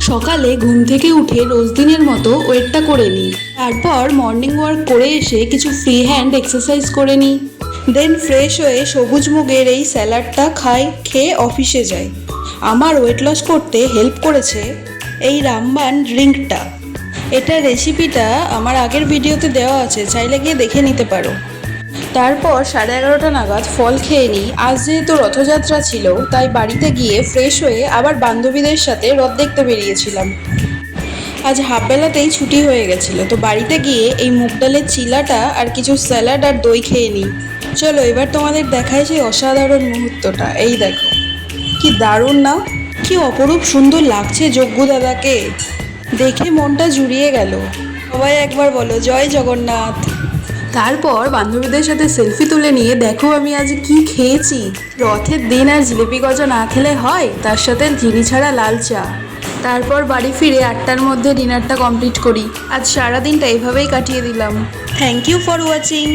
সকালে ঘুম থেকে উঠে রোজ দিনের মতো ওয়েটটা করে নিই। তারপর মর্নিং ওয়াক করে এসে কিছু ফ্রি হ্যান্ড এক্সারসাইজ করে নিই। দেন ফ্রেশ হয়ে সবুজ মুগের এই স্যালাডটা খাই, খেয়ে অফিসে যাই। আমার ওয়েট লস করতে হেল্প করেছে এই রামবান ড্রিঙ্কটা। এটার রেসিপিটা আমার আগের ভিডিওতে দেওয়া আছে, চাইলে গিয়ে দেখে নিতে পারো। তারপর 11:30 নাগাদ ফল খেয়ে নিই। আজ যেহেতু রথযাত্রা ছিল, তাই বাড়িতে গিয়ে ফ্রেশ হয়ে আবার বান্ধবীদের সাথে রথ দেখতে বেরিয়েছিলাম। আজ হাফবেলাতেই ছুটি হয়ে গেছিলো, তো বাড়িতে গিয়ে এই মুগ ডালের চিলাটা আর কিছু স্যালাড আর দই খেয়ে নিই। চলো এবার তোমাদের দেখাই সেই অসাধারণ মুহূর্তটা। এই দেখো, কি দারুণ না, কি অপরূপ সুন্দর লাগছে যজ্ঞ দাদাকে, দেখে মনটা জুড়িয়ে গেল। সবাই একবার বলো জয় জগন্নাথ। তারপর বান্ধবীদের সাথে সেলফি তুলে নিয়ে দেখো আমি আজ কি খেয়েছি। রথের দিন আর জিলিপি গজা না খেলে হয়, তার সাথে চিনি ছাড়া লাল চা। তারপর বাড়ি ফিরে 8টার মধ্যে ডিনারটা কমপ্লিট করি। আজ সারাদিনটা এইভাবেই কাটিয়ে দিলাম। Thank you for watching.